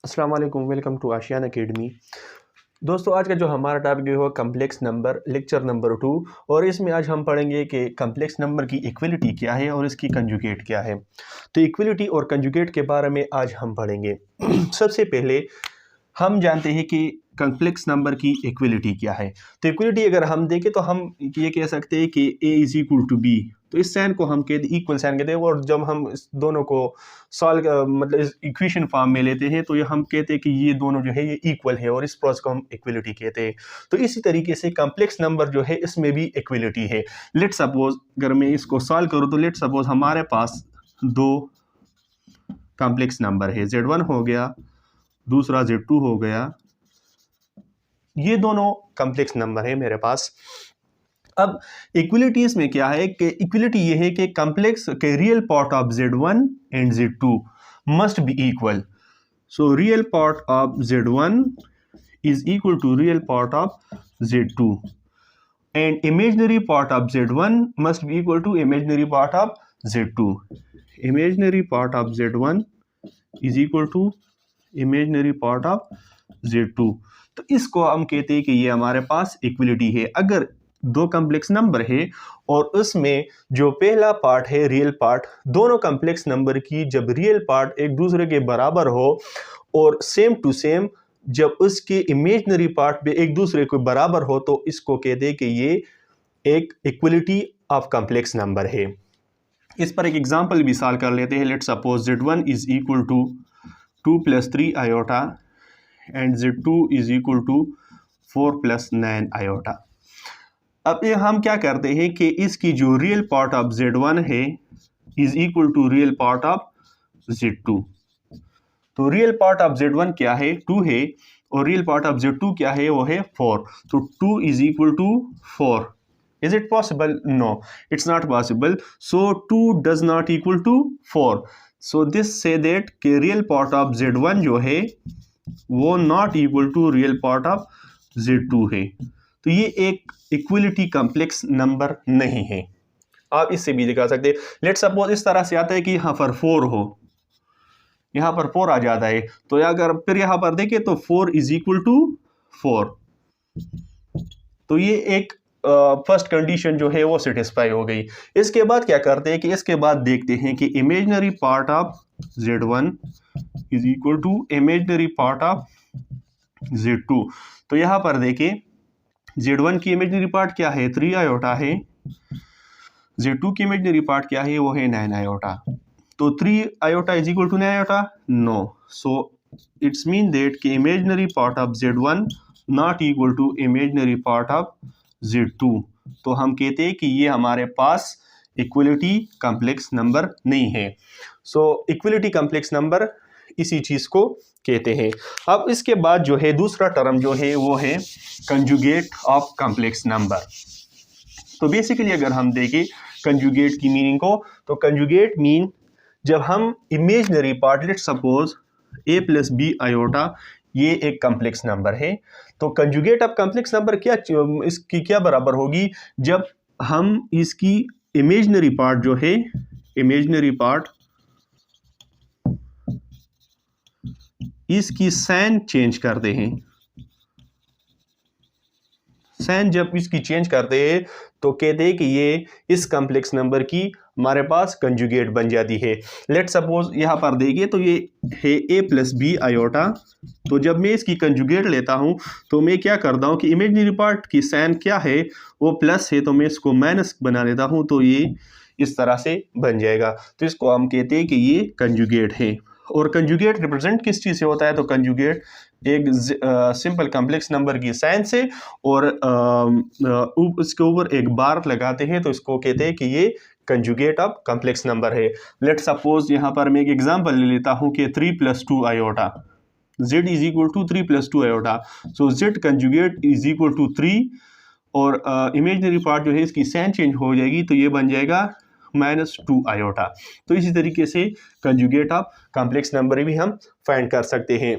अस्सलाम वालेकुम, welcome to ASEAN academy. दोस्तों, आज का जो हमारा टॉपिक है वो कम्प्लेक्स नंबर, लेक्चर नंबर 2। और इसमें आज हम पढ़ेंगे कि कम्प्लेक्स नंबर की इक्वलिटी क्या है और इसकी कंजुगेट क्या है। तो इक्वलिटी और कंजुगेट के बारे में आज हम पढ़ेंगे। सबसे पहले हम जानते हैं कि कम्प्लेक्स नंबर की इक्वलिटी क्या है। तो इक्वलिटी अगर हम देखें तो हम ये कह सकते हैं कि a is equal to b. तो इस साइन को हम कहते इक्वल साइन कहते हैं, और जब हम इस दोनों को सॉल्व मतलब इस इक्वेशन फॉर्म में लेते हैं तो ये हम कहते हैं कि ये दोनों जो है ये इक्वल है, और इस प्रोसेस को हम इक्वलिटी कहते हैं। तो इसी तरीके से कम्प्लेक्स नंबर जो है इसमें भी इक्वलिटी है। लेट सपोज अगर मैं इसको सॉल्व करूँ तो लेट सपोज हमारे पास दो कम्प्लेक्स नंबर है, Z1 हो गया, दूसरा Z2 हो गया। ये दोनों कम्प्लेक्स नंबर है मेरे पास। अब इक्वलिटीज में क्या है कि इक्वलिटी ये है कि कम्प्लेक्स के real part of Z1 and Z2 must be equal. So real part of Z1 is equal to real part of Z2 and imaginary part of Z1 must be equal to imaginary part of Z2. Imaginary part of Z1 is equal to imaginary part of Z2. तो इसको हम कहते हैं कि ये हमारे पास equality है। अगर दो कम्प्लेक्स नंबर है और उसमें जो पहला पार्ट है रियल पार्ट, दोनों कम्प्लेक्स नंबर की जब रियल पार्ट एक दूसरे के बराबर हो और सेम टू सेम जब उसके इमेजिनरी पार्ट पे एक दूसरे के बराबर हो, तो इसको कहते हैं कि ये एक इक्वलिटी ऑफ कम्प्लेक्स नंबर है। इस पर एक एग्जांपल भी सॉल्व कर लेते हैं। Let suppose Z1 is equal to 2 + 3 iota and Z2 is equal to 4 + 9 iota. अब ये हम क्या करते हैं कि इसकी जो रियल पार्ट ऑफ Z1 है is equal to real part of Z2। तो रियल पार्ट ऑफ Z1 क्या है, 2 है, और रियल पार्ट ऑफ Z2 क्या है, वो है 4। तो 2 is equal to 4। Is it possible? No, it's not possible. So 2 does not equal to 4। So this say that कि रियल पार्ट ऑफ Z1 जो है वो not equal to real part of Z2 है। तो ये एक इक्वलिटी कम्प्लेक्स नंबर नहीं है। आप इससे भी दिखा सकते हैं। लेट सपोज इस तरह से आता है कि यहाँ पर 4 हो, यहाँ पर 4 आ जाता है, तो अगर फिर यहाँ पर देखें तो 4 इज इक्वल टू 4। तो ये एक फर्स्ट कंडीशन जो है वो सेटिस्फाई हो गई। इसके बाद क्या करते हैं कि इसके बाद देखते हैं कि imaginary part of Z1 is equal to imaginary part of Z2। तो यहाँ पर देखें Z1 की इमेजिनरी पार्ट क्या है, 3 आयोटा है। Z2 की इमेजिनरी पार्ट क्या है, वो है 9 आयोटा। तो 3 iota is equal to 9 iota? No. So it's mean that कि imaginary part of Z1 not equal to imaginary part of Z2। तो हम कहते हैं कि ये हमारे पास इक्वलिटी कम्प्लेक्स नंबर नहीं है। सो इक्वलिटी कम्प्लेक्स नंबर इसी चीज़ को कहते हैं। अब इसके बाद जो है दूसरा टर्म जो है वो है कंजुगेट ऑफ कम्प्लेक्स नंबर। तो बेसिकली अगर हम देखें कंजुगेट की मीनिंग को, तो कंजुगेट मीन जब हम imaginary part, let suppose a + b iota, ये एक कम्प्लेक्स नंबर है। तो कंजुगेट ऑफ कम्प्लेक्स नंबर क्या, इसकी क्या बराबर होगी, जब हम इसकी इमेजिनरी पार्ट जो है, इमेजिनरी पार्ट इसकी साइन चेंज करते हैं। साइन जब इसकी चेंज करते हैं तो कहते हैं कि ये इस कम्प्लेक्स नंबर की हमारे पास कंजुगेट बन जाती है। लेट सपोज यहाँ पर देखिए तो ये है a + b आयोटा। तो जब मैं इसकी कंजुगेट लेता हूँ तो मैं क्या करता हूँ कि इमेजिनरी पार्ट की साइन क्या है, वो प्लस है, तो मैं इसको माइनस बना लेता हूँ, तो ये इस तरह से बन जाएगा। तो इसको हम कहते हैं कि ये कंजुगेट है। और कंजुगेट रिप्रेजेंट किस चीज़ से होता है, तो कंजुगेट एक सिंपल कम्प्लेक्स नंबर की साइन से और उसके ऊपर एक बार लगाते हैं, तो इसको कहते हैं कि ये कंजुगेट ऑफ कम्प्लेक्स नंबर है। लेट सपोज यहाँ पर मैं एक एग्जांपल ले लेता हूँ कि 3 + 2 iota, z is equal to 3 + 2 iota. So z conjugate is equal to 3, और इमेजिनरी पार्ट जो है इसकी साइन चेंज हो जाएगी, तो ये बन जाएगा -2 आयोटा। तो इसी तरीके से कंजुगेट ऑफ कॉम्प्लेक्स नंबर भी हम फाइंड कर सकते हैं।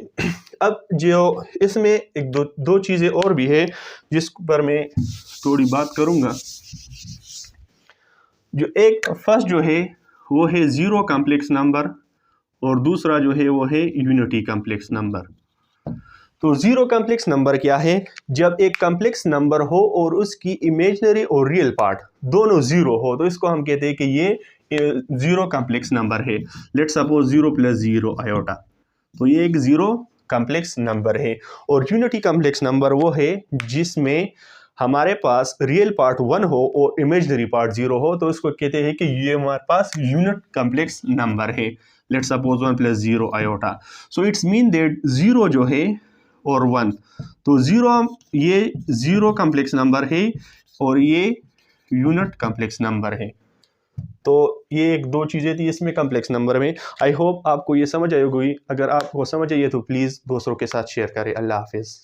अब जो इसमें एक दो चीज़ें और भी है जिस पर मैं थोड़ी बात करूंगा। जो एक फर्स्ट जो है वो है ज़ीरो कॉम्प्लेक्स नंबर, और दूसरा जो है वो है यूनिटी कम्प्लेक्स नंबर। तो ज़ीरो कम्प्लेक्स नंबर क्या है? जब एक कम्प्लेक्स नंबर हो और उसकी इमेजिनरी और रियल पार्ट दोनों ज़ीरो हो तो इसको हम कहते हैं कि ये ज़ीरो कम्प्लेक्स नंबर है। लेट्स सपोज 0 + 0 आयोटा, तो ये एक ज़ीरो कम्प्लेक्स नंबर है। और यूनिटी कम्प्लेक्स नंबर वो है जिसमें हमारे पास रियल पार्ट 1 हो और इमेजिनरी पार्ट 0 हो, तो इसको कहते हैं कि ये हमारे पास यूनिट कम्प्लेक्स नंबर है। Let's suppose 1 + 0 iota. So it's mean that 0 जो है और 1, तो 0 ये ज़ीरो कम्प्लेक्स नंबर है और ये यूनिट कम्प्लेक्स नंबर है। तो ये एक दो चीज़ें थी इसमें कम्प्लेक्स नंबर में। आई होप आपको ये समझ आई होगी। अगर आपको समझ आई है तो प्लीज़ दूसरों के साथ शेयर करें। अल्लाह हाफिज़।